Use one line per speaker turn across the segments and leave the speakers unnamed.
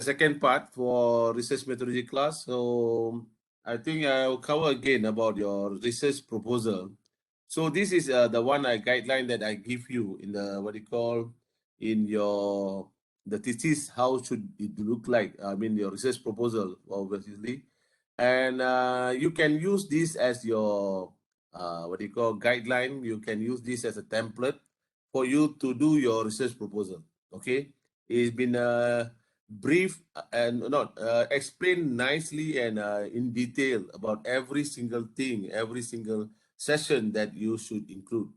second part for research methodology class. So I think I'll cover again about your research proposal. So this is the one guideline that I give you in the what you call in your the thesis. How should it look like? I mean your research proposal, obviously, and you can use this as your what you call guideline. You can use this as a template for you to do your research proposal. Okay, it's been brief and not explained nicely and in detail about every single thing, every single session that you should include.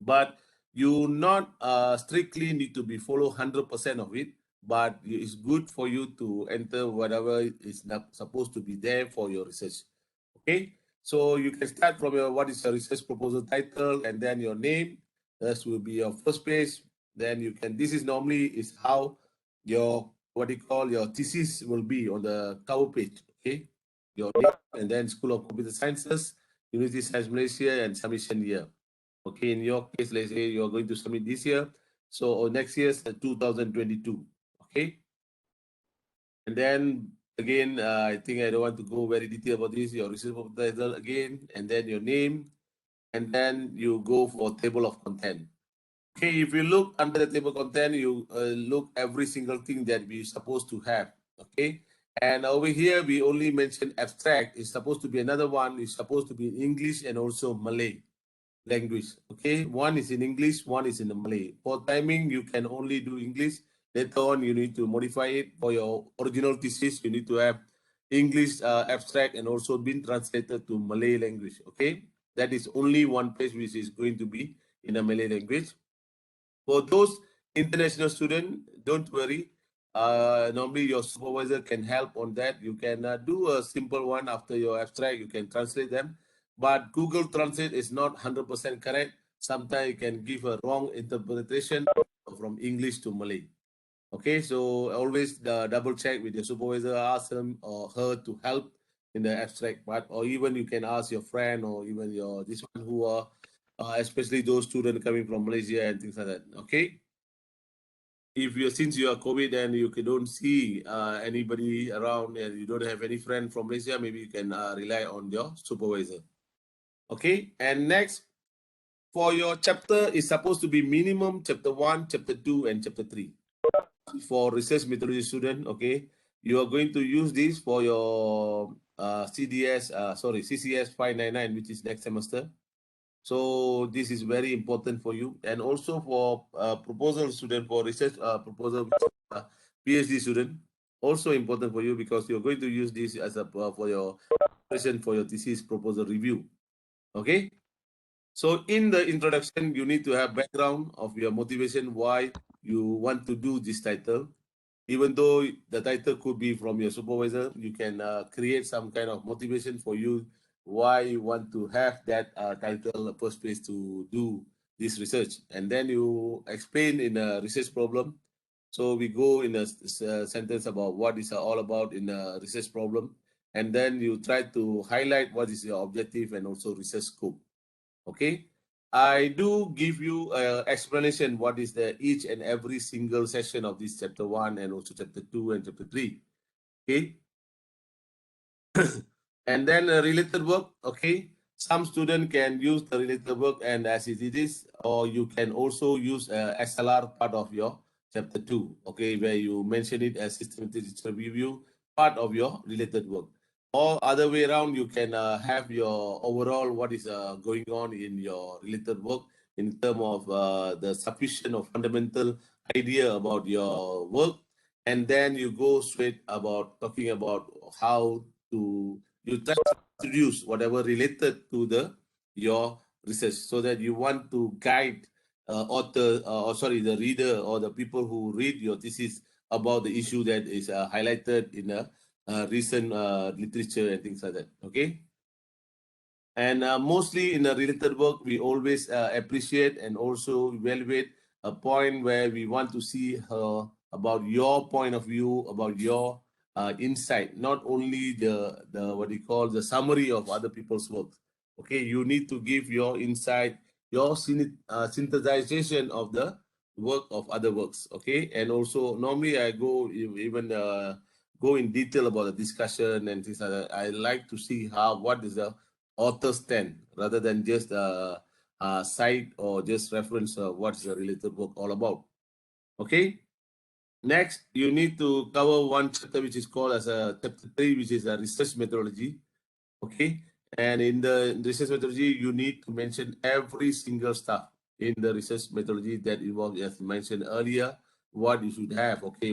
But you not strictly need to be follow 100% of it, but it's good for you to enter whatever is not supposed to be there for your research. Okay, so you can start from your what is your research proposal title and then your name. This will be your first page. Then you can, this is normally is how your what you call your thesis will be on the cover page. Okay, your name and then School of Computer Sciences, University of Science Malaysia, and submission year. Okay, in your case, let's say you're going to submit this year, so or next year's 2022. Okay, and then again, I think I don't want to go very detailed about this. Your research proposal again, and then your name, and then you go for table of content. Okay, if you look under the table content, you look every single thing that we supposed to have. Okay, and over here we only mention abstract. It's supposed to be another one. It's supposed to be in English and also Malay language. Okay, one is in English, one is in the Malay. For timing, you can only do English. Later on, you need to modify it. For your original thesis, you need to have English abstract and also been translated to Malay language. Okay, that is only one page which is going to be in a Malay language. For those international students, don't worry. Normally, your supervisor can help on that. You can do a simple one after your abstract. You can translate them. But Google Translate is not 100% correct. Sometimes you can give a wrong interpretation from English to Malay. Okay, so always double check with your supervisor, ask him or her to help in the abstract part, or even you can ask your friend or even your this one who are especially those students coming from Malaysia and things like that. Okay, if you since you are COVID and you don't see anybody around and you don't have any friend from Malaysia, maybe you can rely on your supervisor. Okay, and next for your chapter is supposed to be minimum chapter 1, chapter 2, and chapter 3. For research methodology student, okay, you are going to use this for your ccs591, which is next semester. So this is very important for you, and also for proposal student, for research proposal PhD student, also important for you because you're going to use this as a for your preparation for your thesis proposal review. Okay, so in the introduction, you need to have background of your motivation why you want to do this title. Even though the title could be from your supervisor, you can create some kind of motivation for you why you want to have that title first place to do this research. And then you explain in a research problem. So we go in a sentence about what is all about in a research problem. And then you try to highlight what is your objective and also research scope. Okay, I do give you an explanation what is the each and every single session of this chapter 1 and also chapter 2 and chapter 3. Okay, and then related work. Okay, some student can use the related work and as it is, or you can also use SLR part of your chapter 2. Okay, where you mention it as systematic review part of your related work. Or other way around, you can have your overall what is going on in your related work in terms of the sufficient or fundamental idea about your work, and then you go straight about talking about how to you try to introduce whatever related to the your research, so that you want to guide author or sorry the reader or the people who read your thesis about the issue that is highlighted in a recent literature and things like that. Okay, and mostly in a related work we always appreciate and also evaluate a point where we want to see about your point of view, about your insight, not only the what you call the summary of other people's work. Okay, you need to give your insight, your synthesization of the work of other works. Okay, and also normally I go even go in detail about the discussion and things like that. I like to see what is the author stand rather than just cite or just reference what's the related work all about. Okay. Next, you need to cover one chapter which is called as a chapter 3, which is a research methodology. Okay, and in the research methodology, you need to mention every single stuff in the research methodology that involves, as mentioned earlier, what you should have. Okay,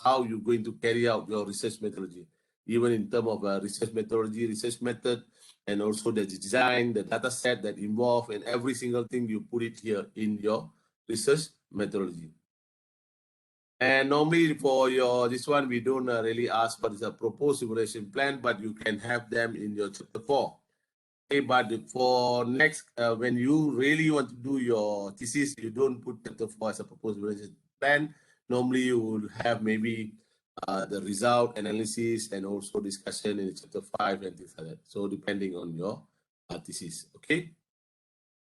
how you're going to carry out your research methodology, even in terms of research methodology, research method, and also the design, the data set that involve, and every single thing you put it here in your research methodology. And normally for your this one, we don't really ask what is a proposed simulation plan, but you can have them in your chapter 4. Okay, but for next, when you really want to do your thesis, you don't put chapter 4 as a proposed simulation plan. Normally you will have maybe the result analysis and also discussion in chapter 5 and things like that. So depending on your thesis, okay?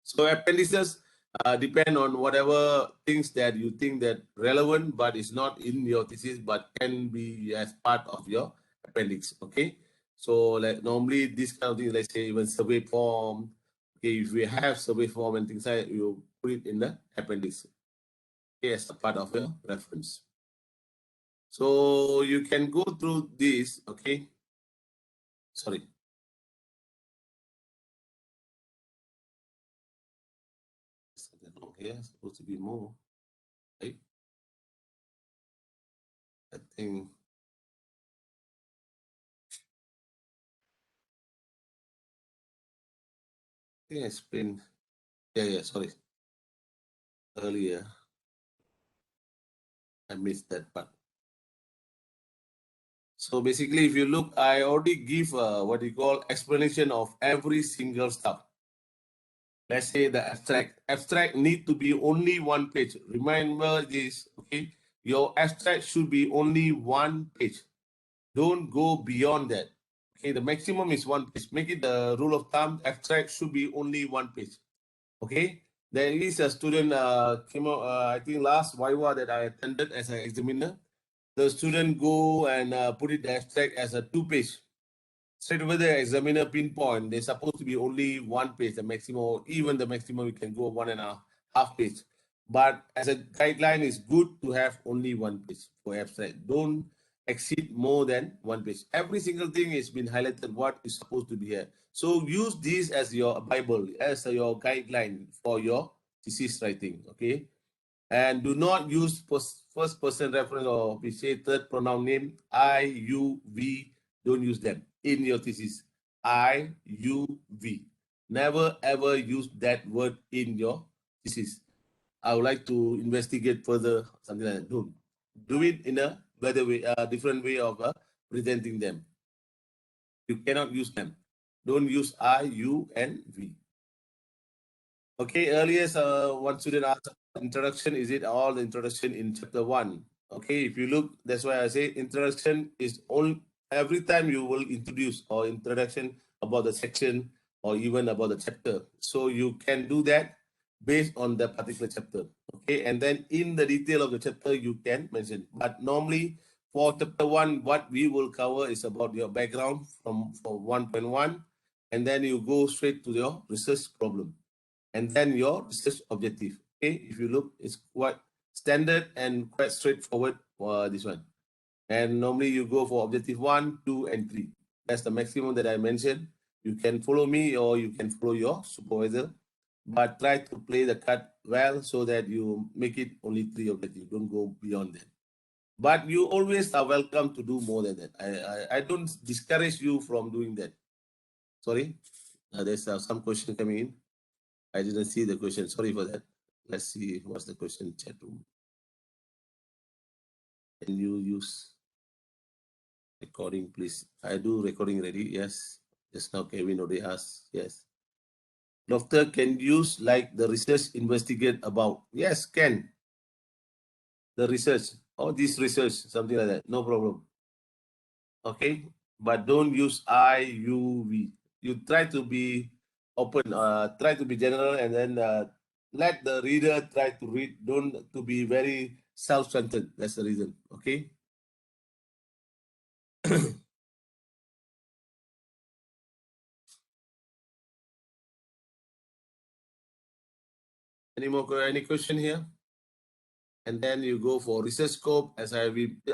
So appendices depend on whatever things that you think that relevant, but is not in your thesis, but can be as part of your appendix. Okay. So like normally this kind of thing, let's say even survey form. Okay, if we have survey form and things like that, you put it in the appendix. Okay, as a part of your reference. So you can go through this. Okay. Sorry. Okay, supposed to be more. Right? I think I explained. Yeah, sorry. Earlier, I missed that part. So basically, if you look, I already give what you call explanation of every single stuff. Let's say the abstract. Abstract need to be only one page. Remember this, okay? Your abstract should be only one page. Don't go beyond that. Okay, the maximum is one page. Make it the rule of thumb. Abstract should be only one page. Okay. There is a student came out, I think last Viva that I attended as an examiner. The student go and put it the abstract as a 2 page. Straight away the examiner pinpoint, they're supposed to be only one page, the maximum, even the maximum you can go 1.5 page. But as a guideline, it's good to have only one page for abstract. Don't exceed more than one page. Every single thing has been highlighted what is supposed to be here. So use this as your Bible, as your guideline for your thesis writing, okay? And do not use first person reference or we say third pronoun name, I, you, we. Don't use them in your thesis. I, you, we. Never ever use that word in your thesis. I would like to investigate further, something like that. Don't do it in a better way, different way of presenting them. You cannot use them. Don't use I, you, and we. Okay, earlier one student asked introduction, is it all the introduction in chapter 1? Okay, if you look, that's why I say introduction is all every time you will introduce or introduction about the section or even about the chapter. So you can do that based on the particular chapter. Okay, and then in the detail of the chapter you can mention. But normally for chapter 1, what we will cover is about your background for 1.1, and then you go straight to your research problem and then your research objective. Okay, if you look, it's quite standard and quite straightforward for this one. And normally you go for objective 1, 2, and 3. That's the maximum that I mentioned. You can follow me or you can follow your supervisor, but try to play the card well so that you make it only 3 objectives. Don't go beyond that. But you always are welcome to do more than that. I don't discourage you from doing that. Sorry, there's some question coming in. I didn't see the question. Sorry for that. Let's see what's the question chat room. Can you use recording, please? I do recording ready. Yes. Just now Kevin already asked. Yes. Doctor, can use like the research investigate about? Yes, can. The research or this research, something like that. No problem. Okay. But don't use I, you, we. You try to be open, try to be general and then let the reader try to read, don't to be very self-centered. That's the reason. Okay. Any question here? And then you go for research scope. As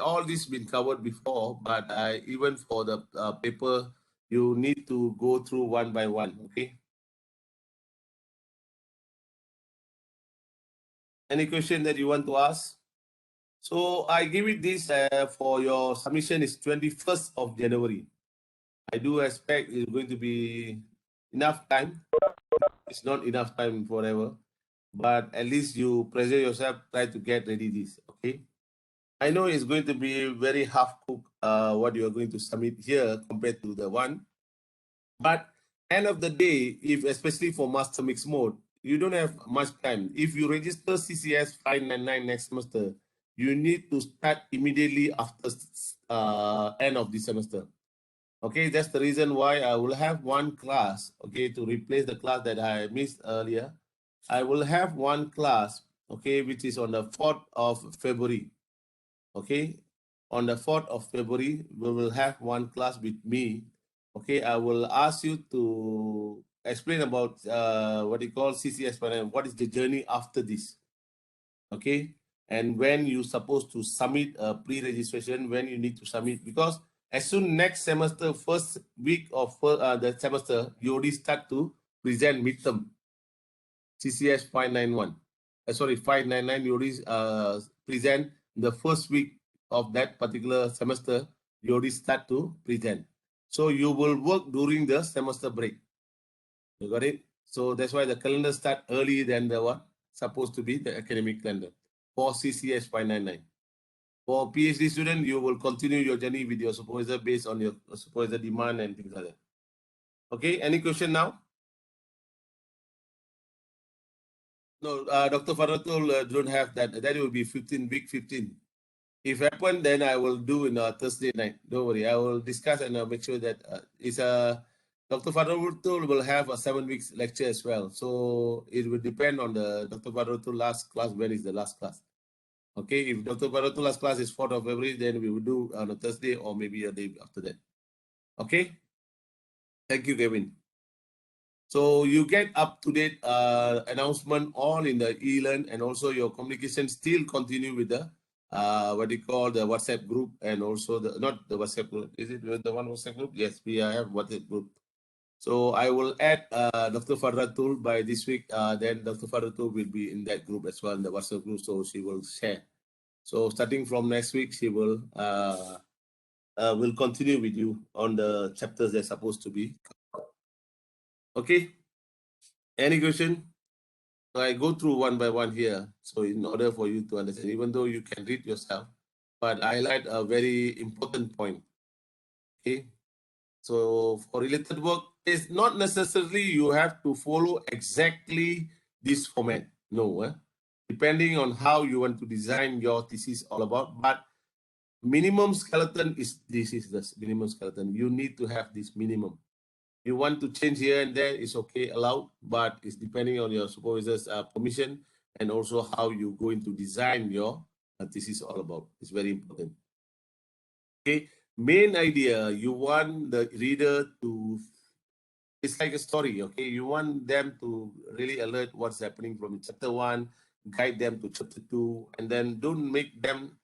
all this been covered before, but even for the paper, you need to go through one by one. Okay. Any question that you want to ask? So I give it this for your submission is 21st of January. I do expect it's going to be enough time. It's not enough time forever, but at least you pressure yourself, try to get ready this. Okay. I know it's going to be very half cooked what you are going to submit here compared to the one. But end of the day, if especially for master mix mode, you don't have much time. If you register ccs591 next semester, you need to start immediately after end of the semester. Okay, that's the reason why I will have one class, okay, to replace the class that I missed earlier. I will have one class, okay, which is on the 4th of February. Okay, on the 4th of February, we will have one class with me. Okay, I will ask you to explain about what you call CCS panel. What is the journey after this? Okay, and when you supposed to submit a pre-registration, when you need to submit, because as soon next semester, first week of the semester, you already start to present midterm CCS 591. Sorry, 599, you already present the first week of that particular semester, you already start to present. So you will work during the semester break. You got it? So that's why the calendar start early than the what supposed to be the academic calendar for CCS 599. For PhD student, you will continue your journey with your supervisor based on your supervisor demand and things like that. Okay, any question now? No, Dr. Faratul don't have that. That will be 15, week 15. If happen, then I will do in Thursday night. Don't worry. I will discuss and I'll make sure that it's a Dr. Faratul will have a 7 weeks lecture as well. So it will depend on the Dr. Faratul last class. When is the last class? Okay, if Dr. Faratul last class is 4th of February, then we will do on a Thursday or maybe a day after that. Okay. Thank you, Kevin. So you get up-to-date announcement all in the e-learn, and also your communication still continue with the what you call the WhatsApp group, and also the not the WhatsApp group. Is it the one WhatsApp group? Yes, we have WhatsApp group. So I will add Dr. Faratul by this week. Then Dr. Faratul will be in that group as well, in the WhatsApp group. So she will share. So starting from next week, she will continue with you on the chapters they're supposed to be. Okay. Any question? I go through one by one here. So in order for you to understand, even though you can read yourself, but I highlight a very important point. Okay. So for related work, it's not necessarily you have to follow exactly this format. No, depending on how you want to design your thesis all about, but minimum skeleton is this is the minimum skeleton. You need to have this minimum. You want to change here and there, it's okay, allowed, but it's depending on your supervisor's permission and also how you're going to design your thesis all about. It's very important. Okay, main idea, you want the reader to, it's like a story, okay? You want them to really alert what's happening from chapter 1, guide them to chapter 2, and then don't make them,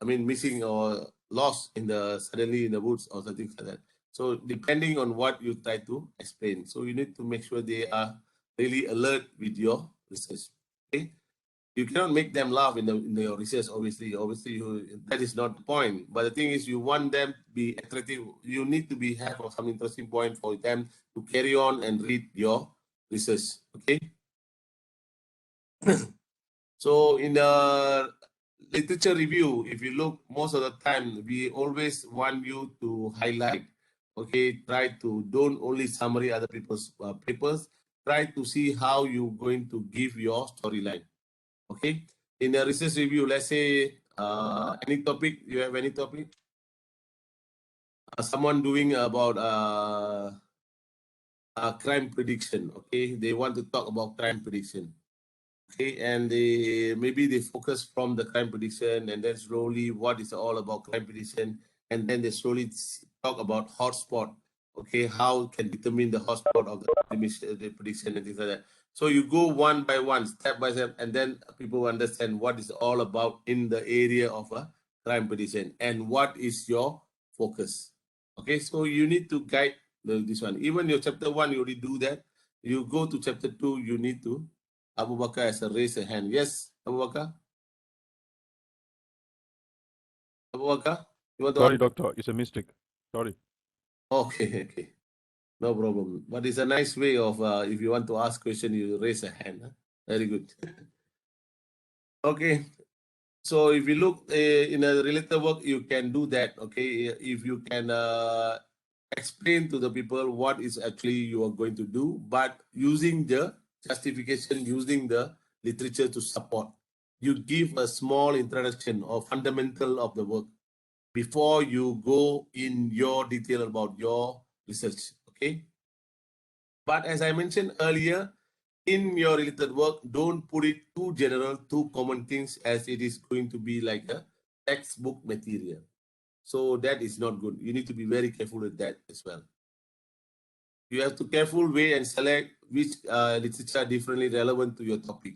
missing or lost in the suddenly in the woods or something like that. So depending on what you try to explain, so you need to make sure they are really alert with your research. Okay, you cannot make them laugh in your research. Obviously, that is not the point. But the thing is, you want them to be attractive. You need to have some interesting point for them to carry on and read your research. Okay. So in the literature review, if you look, most of the time, we always want you to highlight, okay, try to don't only summary other people's papers, try to see how you're going to give your storyline, okay? In the research review, let's say any topic, you have any topic? Someone doing about crime prediction. Okay, they want to talk about crime prediction. Okay, and maybe they focus from the crime prediction, and then slowly what is all about crime prediction, and then they slowly talk about hotspot. Okay, how can determine the hotspot of the prediction and things like that. So you go one by one, step by step, and then people understand what is all about in the area of a crime prediction and what is your focus. Okay, so you need to guide this one. Even your chapter 1, you already do that. You go to chapter 2, you need to. Abu Bakar has raised a hand. Yes, Abu Bakar. Abu Bakar, you want to
Sorry,
ask?
doctor, it's a mistake. Sorry.
Okay, okay. No problem. But it's a nice way of, if you want to ask question, you raise a hand. Huh? Very good. Okay. So if you look in a related work, you can do that. Okay. If you can explain to the people what is actually you are going to do, but using the justification, using the literature to support. You give a small introduction or fundamental of the work before you go in your detail about your research. Okay. But as I mentioned earlier, in your related work, don't put it too general, too common things, as it is going to be like a textbook material. So that is not good. You need to be very careful with that as well. You have to careful way and select which literature are differently relevant to your topic.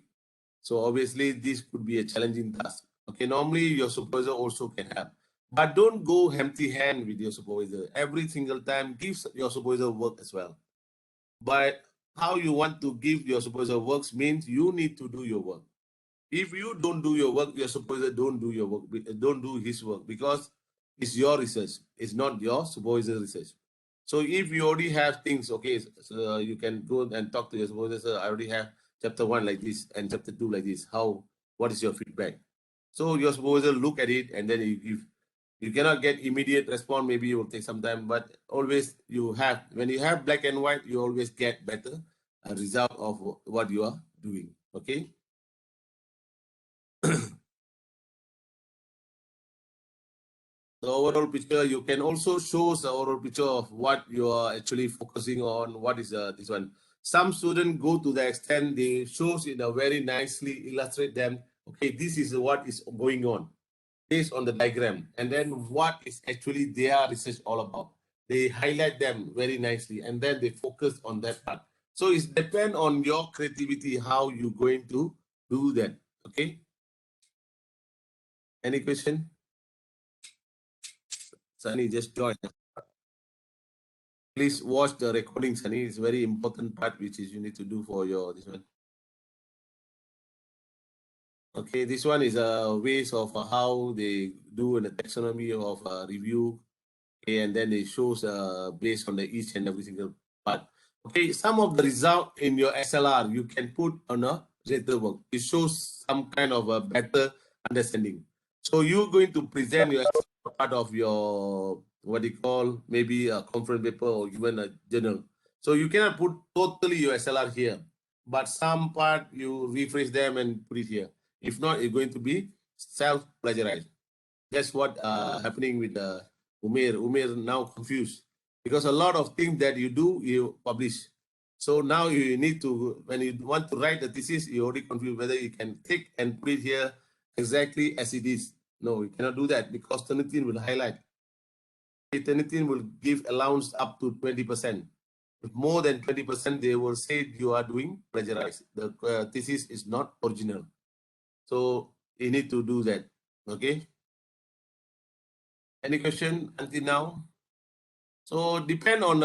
So obviously this could be a challenging task. Okay, normally your supervisor also can help. But don't go empty hand with your supervisor. Every single time, give your supervisor work as well. But how you want to give your supervisor works means you need to do your work. If you don't do your work, your supervisor don't do your work, don't do his work, because it's your research, it's not your supervisor's research. So if you already have things, okay, so you can go and talk to your supervisor. I already have chapter 1 like this and chapter 2 like this. What is your feedback? So your supervisor look at it, and then you cannot get immediate response. Maybe it will take some time, but always when you have black and white, you always get better result of what you are doing. Okay. The overall picture, you can also show the overall picture of what you are actually focusing on. What is this one? Some students go to the extent they shows in a very nicely illustrate them. Okay, this is what is going on based on the diagram, and then what is actually their research all about. They highlight them very nicely, and then they focus on that part. So it depends on your creativity how you're going to do that. Okay. Any question? Sunny, just join. Please watch the recording, Sunny. It's very important part which is you need to do for your this one. Okay, this one is a ways of how they do in the taxonomy of review. Okay, and then it shows based on the each and every single part. Okay, some of the result in your SLR you can put on a later work. It shows some kind of a better understanding. So you're going to present your part of your what you call maybe a conference paper or even a journal. So you cannot put totally your SLR here, but some part you rephrase them and put it here. If not, it's going to be self-plagiarized. That's what happening with Umair. Umair now confused because a lot of things that you do, you publish. So now you need to, when you want to write the thesis, you already confused whether you can take and put it here exactly as it is. No, you cannot do that because Turnitin will highlight. Turnitin will give allowance up to 20%. If more than 20%, they will say you are doing plagiarize. The thesis is not original. So you need to do that. Okay. Any question until now? So depend on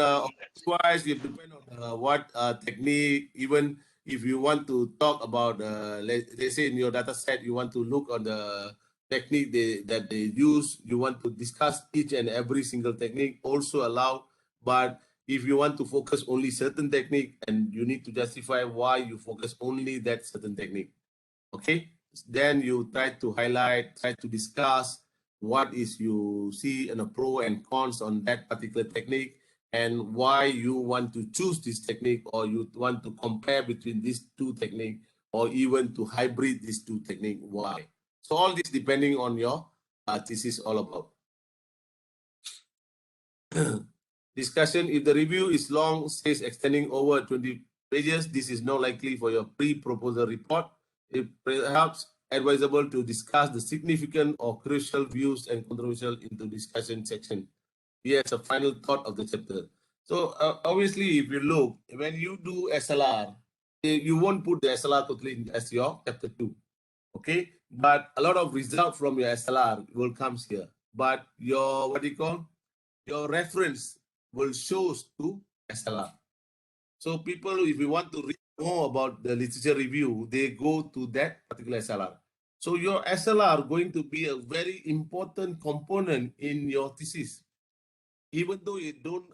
wise, it depend on what technique. Even if you want to talk about, let's say in your data set, you want to look on the technique that they use. You want to discuss each and every single technique, also allowed. But if you want to focus only certain technique, and you need to justify why you focus only that certain technique. Okay, then you try to highlight, try to discuss what is you see and a pro and cons on that particular technique, and why you want to choose this technique, or you want to compare between these two techniques, or even to hybrid these two techniques. Why? So all this depending on your thesis all about. Discussion: if the review is long, says extending over 20 pages, this is not likely for your pre-proposal report. It perhaps advisable to discuss the significant or crucial views and controversial into discussion section. Here's a final thought of the chapter. So obviously, if you look, when you do SLR, you won't put the SLR totally as your chapter 2. Okay, but a lot of result from your SLR will come here. But your, what do you call, your reference will show to SLR. So people, if you want to read more about the literature review, they go to that particular SLR. So your SLR going to be a very important component in your thesis. Even though it don't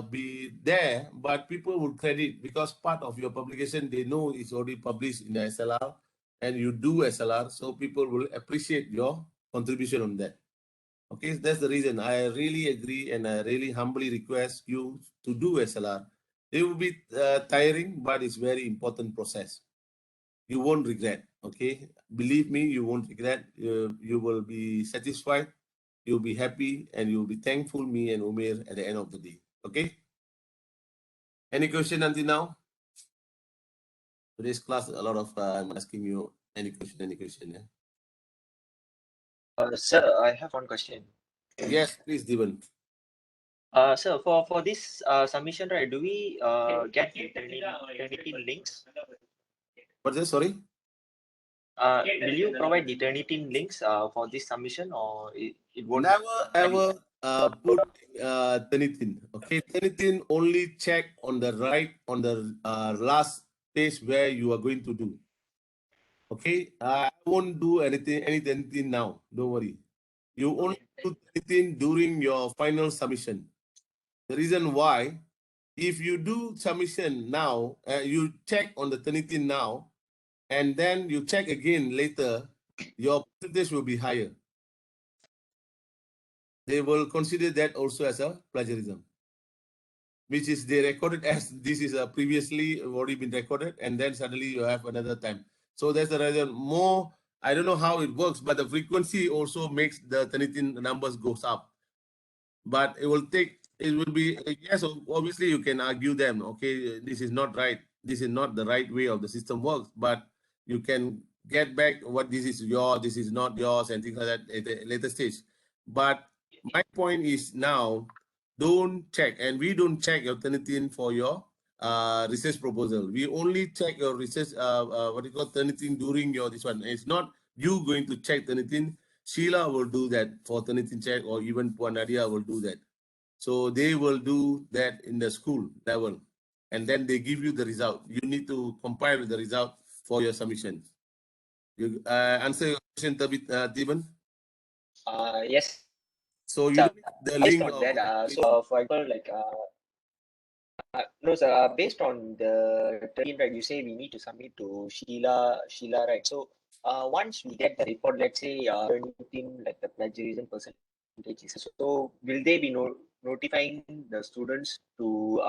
be there, but people will credit because part of your publication, they know it's already published in the SLR and you do SLR. So people will appreciate your contribution on that. Okay, that's the reason I really agree and I really humbly request you to do SLR. It will be tiring, but it's very important process. You won't regret, okay? Believe me, you won't regret. You will be satisfied, you'll be happy, and you'll be thankful me and Umair at the end of the day, okay? Any question until now? Today's class, a lot of, I'm asking you any question, yeah?
Sir, I have one question.
Yes, please, Devon.
Sir, for this submission, right, do we get Turnitin links?
What's that, sorry?
Will you provide the Turnitin links for this submission, or it won't?
Never ever put Turnitin. Okay, Turnitin only check on the right, on the last page where you are going to do. Okay, I won't do anything now. Don't worry. You only do anything during your final submission. The reason why, if you do submission now, you check on the Turnitin now, and then you check again later, your percentage will be higher. They will consider that also as a plagiarism, which is they recorded as this is previously already been recorded, and then suddenly you have another time. So that's the reason. More, I don't know how it works, but the frequency also makes the Turnitin numbers goes up. But it will take, it will be, yes, obviously you can argue them, okay, this is not right, this is not the right way of the system works, but you can get back what this is yours, this is not yours, and things like that at a later stage. But my point is now, don't check, and we don't check your Turnitin for your research proposal. We only check your research, what you call Turnitin during your this one. It's not you going to check Turnitin. Sheila will do that for Turnitin check, or even Puan Nadia will do that. So they will do that in the school level, and then they give you the result. You need to compile with the result for your submission. You answer your question, Tiban?
Yes.
So you don't need the link
on
of
that, so for example, like no, sir, based on the terrain, right, you say we need to submit to Sheila, right? So once we get the report, let's say Turnitin, like the plagiarism percentage, so will they be notifying the students to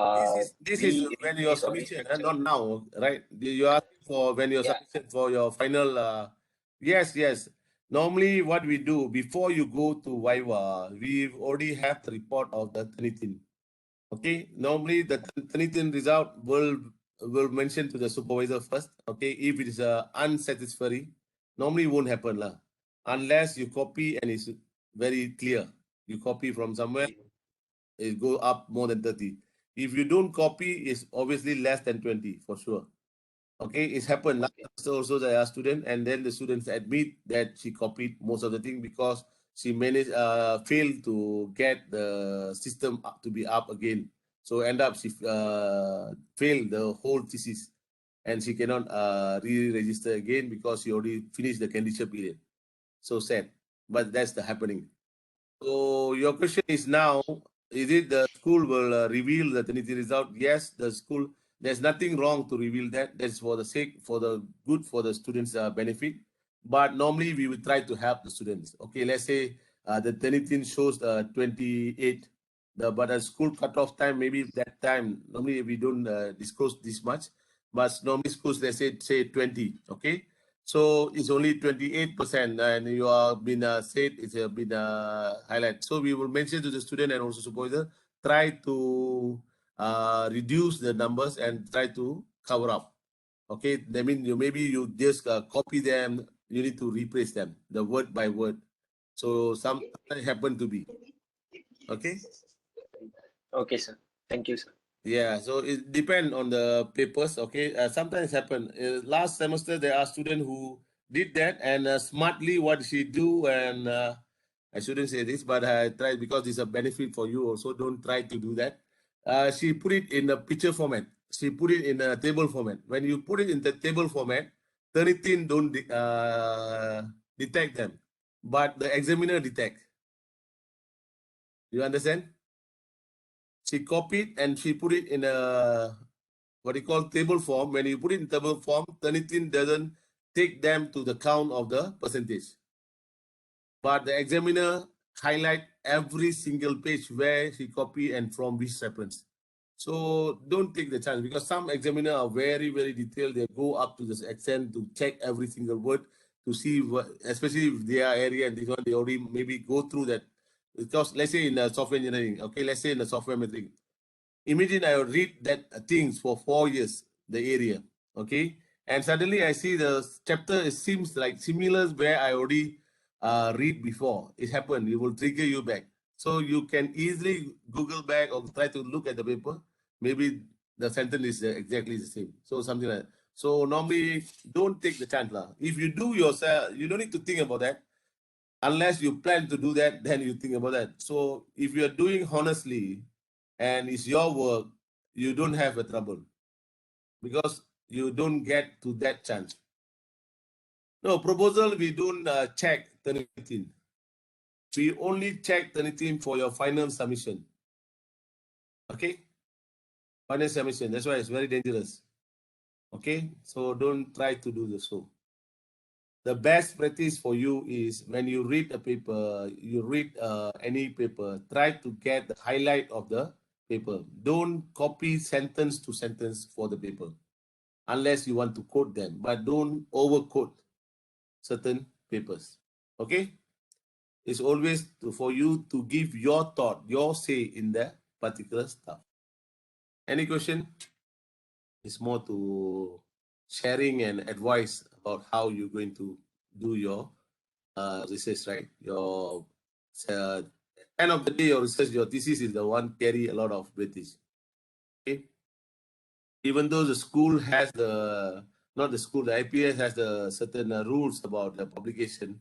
this is when your submission, not now, right? You are asking for when your submission for your final. Yes, yes. Normally, what we do before you go to Viva, we already have the report of the Turnitin. Okay, normally the Turnitin result will mention to the supervisor first. Okay, if it is unsatisfactory, normally it won't happen lah, unless you copy and it's very clear. You copy from somewhere, it go up more than 30. If you don't copy, it's obviously less than 20 for sure. Okay, it's happened last also the student, and then the students admit that she copied most of the thing because she managed failed to get the system up to be up again. So end up she failed the whole thesis, and she cannot re-register again because she already finished the candidature period. So sad, but that's the happening. So your question is now, is it the school will reveal the Trinity result? Yes, the school, there's nothing wrong to reveal that. That's for the sake, for the good, for the students' benefit. But normally we will try to help the students. Okay, let's say the Trinity shows 28, but the school cutoff time, maybe that time, normally we don't disclose this much, but normally schools, they say 20, okay? So it's only 28%, and you have been said it's been highlighted. So we will mention to the student and also supervisor try to reduce the numbers and try to cover up. Okay, that means maybe you just copy them. You need to replace them, the word by word. So sometimes happen to be. Okay.
Okay, sir. Thank you, sir.
Yeah, so it depends on the papers. Okay, sometimes happen. Last semester there are students who did that and smartly what she do, and I shouldn't say this, but I tried because it's a benefit for you also. Don't try to do that. She put it in a picture format. She put it in a table format. When you put it in the table format, Turnitin don't detect them, but the examiner detect. You understand? She copied and she put it in a what you call table form. When you put it in table form, Turnitin doesn't take them to the count of the percentage. But the examiner highlight every single page where she copy and from which reference. So don't take the chance because some examiner are very, very detailed. They go up to this extent to check every single word to see what, especially if their area and this one, they already maybe go through that. Because let's say in software engineering, okay, let's say in the software engineering, imagine I read that things for 4 years, the area, okay, and suddenly I see the chapter. It seems like similar where I already read before. It happened. It will trigger you back, so you can easily Google back or try to look at the paper. Maybe the sentence is exactly the same. So something like that. So normally, don't take the chance lah. If you do yourself, you don't need to think about that. Unless you plan to do that, then you think about that. So if you're doing honestly, and it's your work, you don't have a trouble because you don't get to that chance. No, proposal, we don't check Turnitin. We only check Turnitin for your final submission. Okay? Final submission. That's why it's very dangerous. Okay? So don't try to do this. So the best practice for you is when you read a paper, you read any paper, try to get the highlight of the paper. Don't copy sentence to sentence for the paper, unless you want to quote them, but don't overquote certain papers. Okay? It's always for you to give your thought, your say in the particular stuff. Any question? It's more to sharing and advice about how you're going to do your research, right? Your end of the day, your research, your thesis is the one carry a lot of weightage. Okay? Even though the school has the not the school, the IPS has the certain rules about the publication,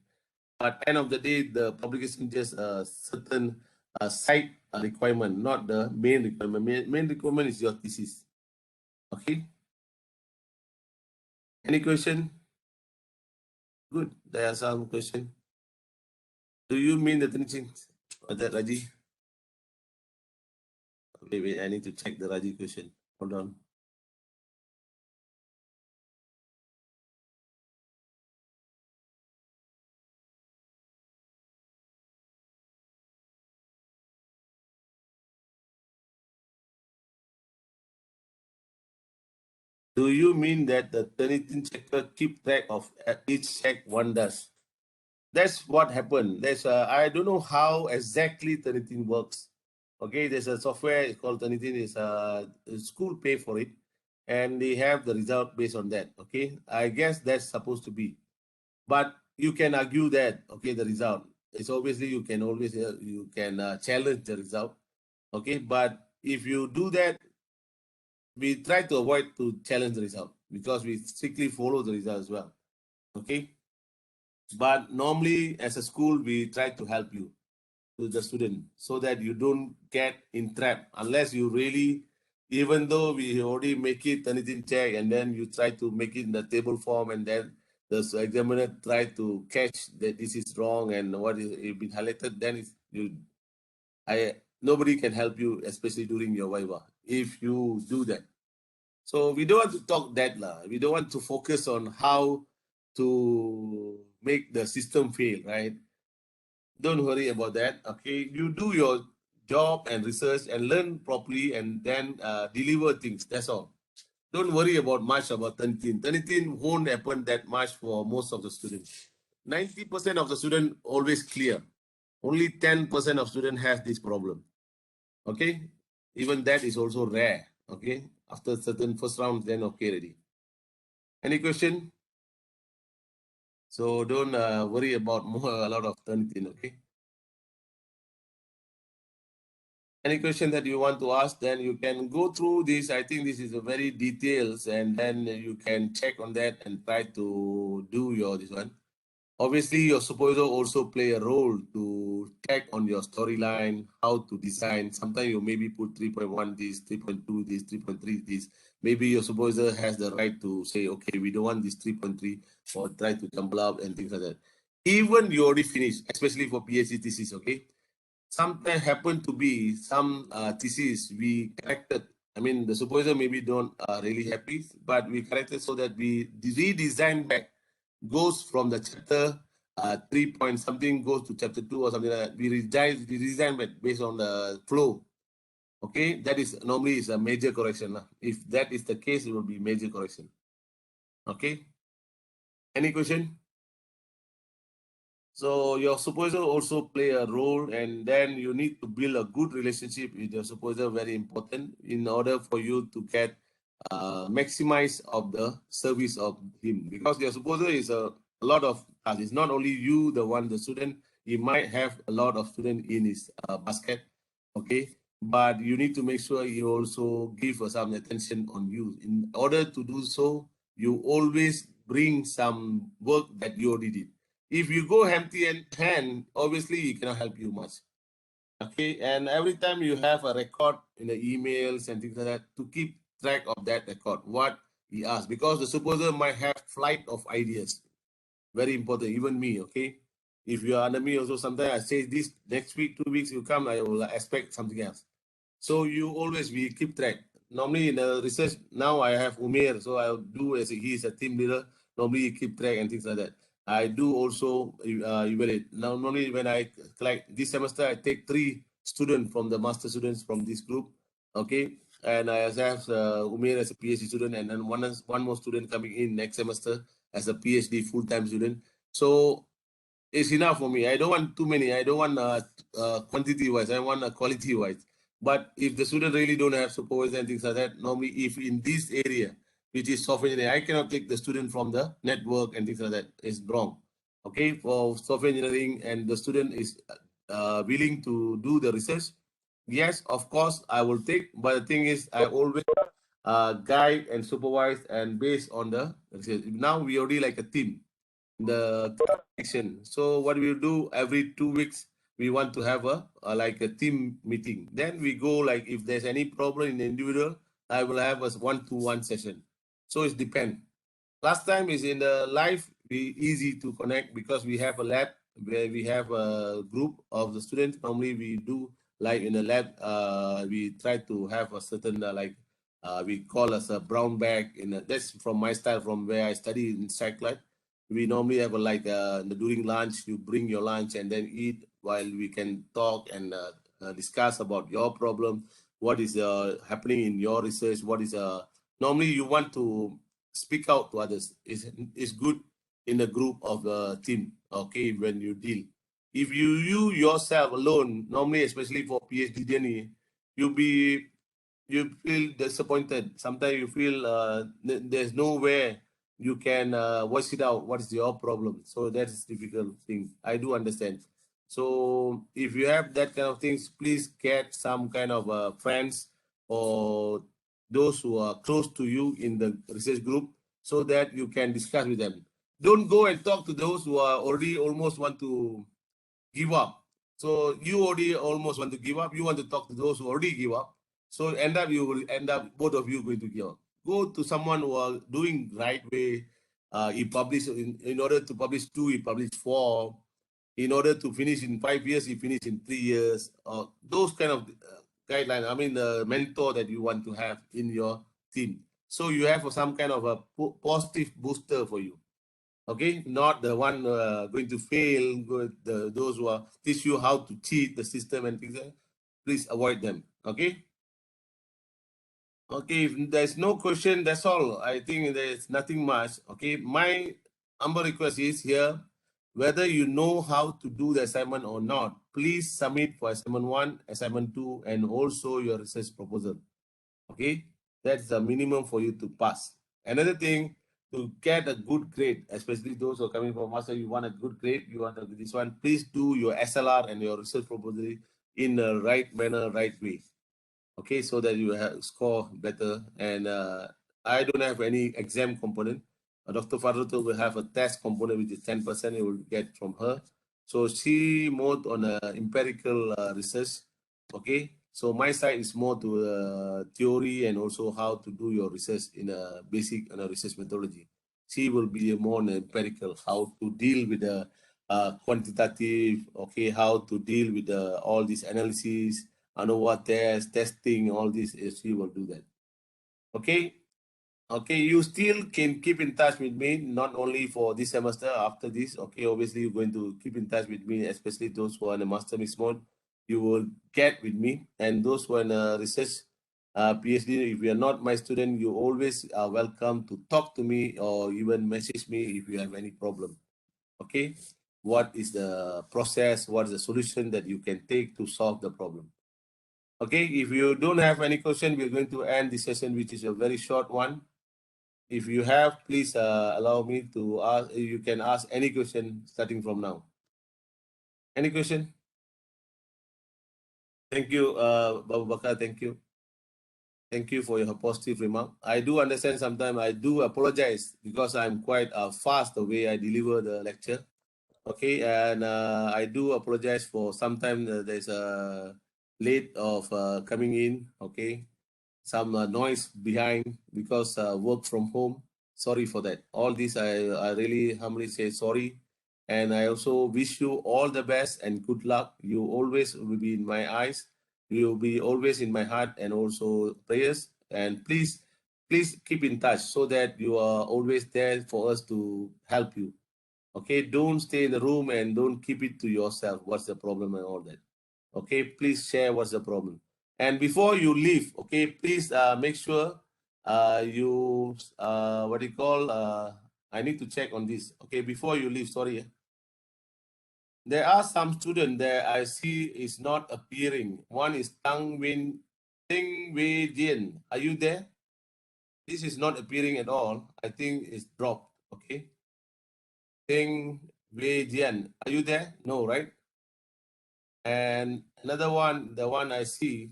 but end of the day, the publication just a certain side requirement, not the main requirement. Main requirement is your thesis. Okay. Any question? Good. There are some question. Do you mean the teaching? That Raji? Wait, I need to check the Raji question. Hold on. Do you mean that the Turnitin checker keep track of each check one does? That's what happened. There's I don't know how exactly Turnitin works. Okay, there's a software called Turnitin. Is the school pay for it, and they have the result based on that. Okay, I guess that's supposed to be, but you can argue that okay, the result is obviously you can always you can challenge the result. Okay, but if you do that, we try to avoid to challenge the result because we strictly follow the result as well. Okay, but normally as a school we try to help you to the student so that you don't get entrapped unless you really, even though we already make it anything check and then you try to make it in the table form and then the examiner try to catch that this is wrong and what is been highlighted, then it's, you nobody can help you, especially during your viva if you do that. So we don't want to talk that lah. We don't want to focus on how to make the system fail, right? Don't worry about that. Okay, you do your job and research and learn properly and then deliver things. That's all. Don't worry about much about Turnitin. Turnitin won't happen that much for most of the students. 90% of the student always clear. Only 10% of student have this problem. Okay, even that is also rare. Okay, after certain first round, then okay already. Any question? So don't worry about a lot of Turnitin. Okay. Any question that you want to ask, then you can go through this. I think this is a very details, and then you can check on that and try to do your this one. Obviously, your supervisor also play a role to check on your storyline, how to design. Sometimes you maybe put 3.1 this, 3.2 this, 3.3 this. Maybe your supervisor has the right to say, okay, we don't want this 3.3 or try to jumble up and things like that. Even you already finished, especially for PhD thesis, okay? Sometimes happen to be some thesis we corrected. I mean, the supervisor maybe don't really happy, but we corrected so that we redesign back, goes from the chapter 3 point something goes to chapter 2 or something like that. We redesign back based on the flow. Okay, that is normally is a major correction. If that is the case, it will be major correction. Okay. Any question? So your supervisor also play a role, and then you need to build a good relationship with your supervisor, very important, in order for you to get maximize of the service of him. Because your supervisor is a lot of it's not only you, the one, the student, he might have a lot of student in his basket, okay? But you need to make sure you also give some attention on you. In order to do so, you always bring some work that you already did. If you go empty hand, obviously he cannot help you much. Okay, and every time you have a record in the emails and things like that to keep track of that record, what he asked, because the supervisor might have flight of ideas. Very important, even me, okay? If you are under me also, sometimes I say this next week, 2 weeks, you come, I will expect something else. So you always we keep track. Normally in the research, now I have Umair, so I'll do as he is a team leader. Normally you keep track and things like that. I do also evaluate. Now normally when I collect this semester, I take 3 students from the master students from this group. Okay. And I have Umair as a PhD student, and then one more student coming in next semester as a PhD full-time student. So it's enough for me. I don't want too many. I don't want quantity wise. I want quality wise. But if the student really don't have supervisor and things like that, normally if in this area, which is software engineering, I cannot take the student from the network and things like that. It's wrong. Okay, for software engineering and the student is willing to do the research, yes, of course, I will take. But the thing is, I always guide and supervise and based on the research. Now we already like a team the action. So what we do every 2 weeks, we want to have a like a team meeting. Then we go like if there's any problem in the individual, I will have a one-to-one session. So it depends. Last time is in the live, we easy to connect because we have a lab where we have a group of the students. Normally we do like in the lab, we try to have a certain we call us a brown bag. That's from my style, from where I study in Cyclide. We normally have a during lunch, you bring your lunch and then eat while we can talk and discuss about your problem, what is happening in your research, what is normally you want to speak out to others. Is good in a group of a team, okay, when you deal. If you yourself alone, normally, especially for PhD journey, you feel disappointed. Sometimes you feel there's nowhere you can voice it out. What is your problem? So that's difficult thing. I do understand. So if you have that kind of things, please get some kind of friends or those who are close to you in the research group so that you can discuss with them. Don't go and talk to those who are already almost want to give up. So you already almost want to give up. You want to talk to those who already give up. So you will end up both of you going to give up. Go to someone who are doing right way. He publish in order to publish 2, he published 4. In order to finish in 5 years, he finished in 3 years. Those kind of guidelines. I mean, the mentor that you want to have in your team. So you have some kind of a positive booster for you. Okay, not the one going to fail, those who are teach you how to cheat the system and things like that. Please avoid them. Okay. Okay, if there's no question, that's all. I think there's nothing much. Okay, my humble request is here, whether you know how to do the assignment or not, please submit for assignment 1, assignment 2, and also your research proposal. Okay, that's the minimum for you to pass. Another thing, to get a good grade, especially those who are coming from master, you want a good grade, you want this one, please do your SLR and your research proposal in the right manner, right way. Okay, so that you have score better. And I don't have any exam component. Dr. Faruto will have a test component, which is 10% you will get from her. So she more on empirical research. Okay, so my side is more to theory and also how to do your research in a basic research methodology. She will be more on empirical, how to deal with the quantitative, okay, how to deal with all these analysis, I know what testing, all this, she will do that. Okay. Okay, you still can keep in touch with me, not only for this semester, after this. Okay, obviously you're going to keep in touch with me, especially those who are in a master mix mode. You will get with me, and those who are in a research PhD, if you are not my student, you always are welcome to talk to me or even message me if you have any problem. Okay, what is the process? What is the solution that you can take to solve the problem? Okay, if you don't have any question, we're going to end this session, which is a very short one. If you have, please allow me to ask. You can ask any question starting from now. Any question? Thank you, Babu Bakar. Thank you. Thank you for your positive remark. I do understand sometimes I do apologize because I'm quite fast the way I deliver the lecture. Okay, and I do apologize for sometimes there's a late of coming in. Okay, some noise behind because work from home. Sorry for that. All this I really humbly say sorry. And I also wish you all the best and good luck. You always will be in my eyes. You will be always in my heart and also prayers. And please keep in touch so that you are always there for us to help you. Okay, don't stay in the room and don't keep it to yourself. What's the problem and all that? Okay, please share what's the problem. And before you leave, okay, please make sure you what do you call? I need to check on this. Okay, before you leave, sorry. There are some students there I see is not appearing. One is Tang Wei Jian. Are you there? This is not appearing at all. I think it's dropped. Okay. Tang Wei Jian. Are you there? No, right? And another one, the one I see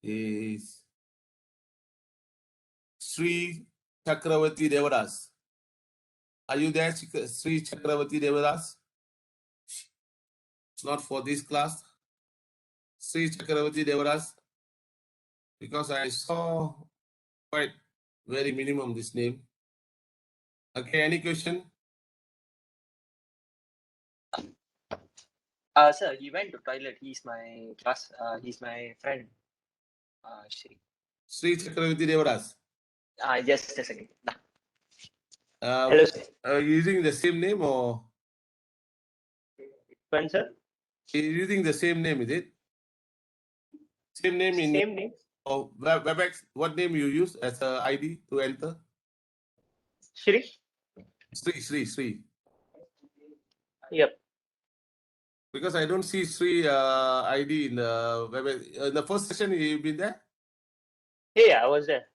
is Sri Chakravati Devadas. Are you there, Sri Chakravati Devadas? Not for this class. Sri Chakravati Devadas. Because I saw quite very minimum this name. Okay, any question?
Sir, he went to toilet. He's my class. He's my friend. Shri.
Sri Chakravati Devadas.
Just a second. Hello, sir.
Are you using the same name or?
When, sir?
Are you using the same name, is it? Same name in
Same name.
or WebEx? What name you use as a ID to enter?
Shri.
Sri.
Yep.
Because I don't see Sri ID in the WebEx. In the first session, you've been there?
Yeah, I was there.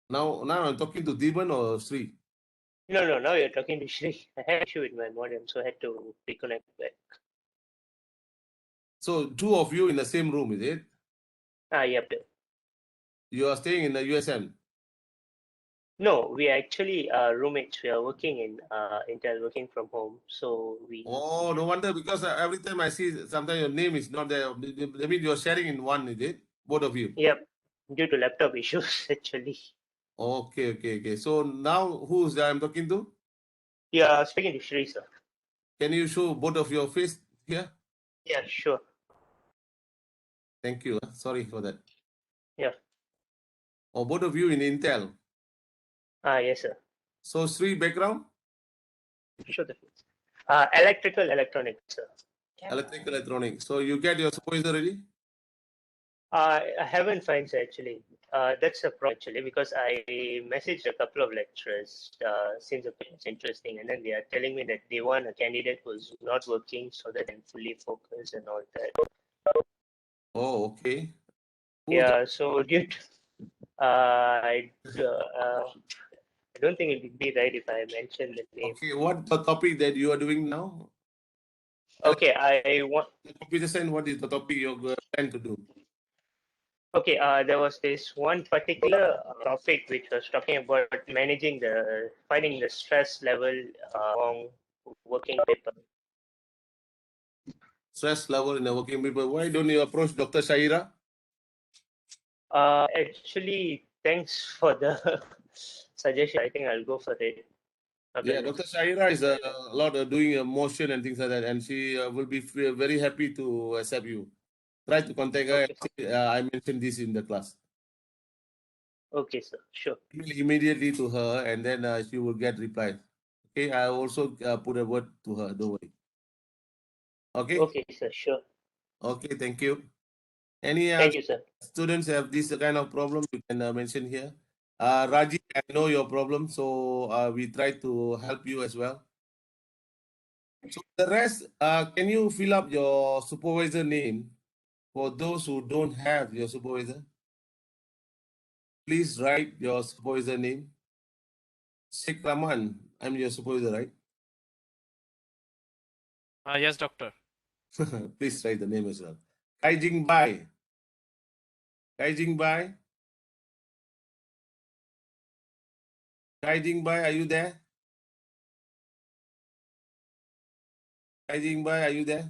Now I'm talking to Devan or Sri.
No. Now you're talking to Shri. I had an issue with my modem, so I had to reconnect back.
So two of you in the same room, is it?
Yep.
You are staying in the USM.
No, we are actually roommates. We are working in Intel, working from home. So we.
Oh, no wonder, because every time I see sometimes your name is not there. I mean, you're sharing in one, is it? Both of you.
Yep. Due to laptop issues, actually.
Okay. So now who's I'm talking to?
Yeah, speaking to Shri, sir.
Can you show both of your face here?
Yeah, sure.
Thank you. Sorry for that.
Yeah.
Or both of you in Intel.
Yes, sir.
So Sri background?
Sure. Electrical electronics, sir.
Electrical electronics. So you get your supervisor already?
I haven't found, sir, actually.
That's a problem actually, because I messaged a couple of lecturers since it's interesting, and then they are telling me that they want a candidate who's not working so that they can fully focus and all that.
Oh, okay.
Yeah, so due to, I don't think it would be right if I mention the name.
Okay, what the topic that you are doing now?
Okay, I want.
Computer science, what is the topic you're plan to do?
Okay, there was this one particular topic which was talking about finding the stress level among working people.
Stress level in the working people. Why don't you approach Dr. Shaira?
Actually, thanks for the suggestion. I think I'll go for it. Okay,
Yeah, Dr. Shaira is a lot of doing motion and things like that, and she will be very happy to accept you. Try to contact her.
okay,
And say, I mentioned this in the class.
okay, sir. Sure.
Email immediately to her, and then she will get reply. Okay, I also put a word to her. Don't worry. Okay.
Okay, sir. Sure.
Okay. Thank you. Any
Thank you, sir.
students have this kind of problem? You can mention here. Raji, I know your problem, so we try to help you as well. So the rest, can you fill up your supervisor name for those who don't have your supervisor? Please write your supervisor name. Sheikh Rahman, I'm your supervisor, right?
Yes, doctor.
Please write the name as well. Kai Jing Bai. Kai Jing Bai. Kai Jing Bai, are you there? Kai Jing Bai, are you there?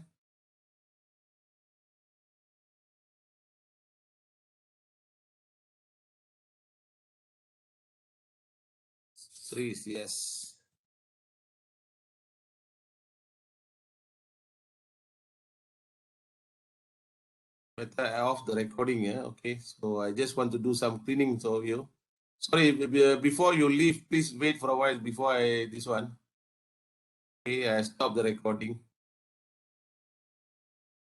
Please, yes. Better off the recording, yeah. Okay, so I just want to do some cleaning for you. Sorry, before you leave, please wait for a while before I this one. Okay, I stop the recording.